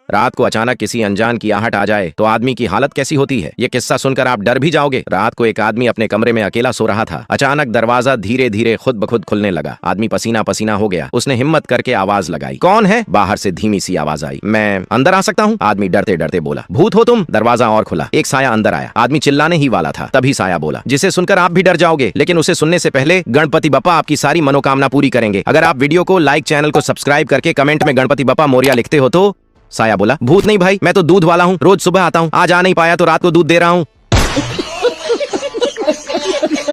रात को अचानक किसी अनजान की आहट आ जाए तो आदमी की हालत कैसी होती है, ये किस्सा सुनकर आप डर भी जाओगे। रात को एक आदमी अपने कमरे में अकेला सो रहा था। अचानक दरवाजा धीरे धीरे खुद ब खुद खुलने लगा। आदमी पसीना पसीना हो गया। उसने हिम्मत करके आवाज लगाई, कौन है? बाहर से धीमी सी आवाज आई, मैं अंदर आ सकता हूँ? आदमी डरते डरते बोला, भूत हो तुम? दरवाजा और खुला। एक साया अंदर आया। आदमी चिल्लाने ही वाला था, तभी साया बोला, जिसे सुनकर आप भी डर जाओगे, लेकिन उसे सुनने से पहले गणपति बप्पा आपकी सारी मनोकामना पूरी करेंगे। अगर आप वीडियो को लाइक, चैनल को सब्सक्राइब करके कमेंट में गणपति बप्पा मोरिया लिखते हो तो। साया बोला, भूत नहीं भाई, मैं तो दूध वाला हूँ, रोज सुबह आता हूँ, आज आ नहीं पाया तो रात को दूध दे रहा हूँ।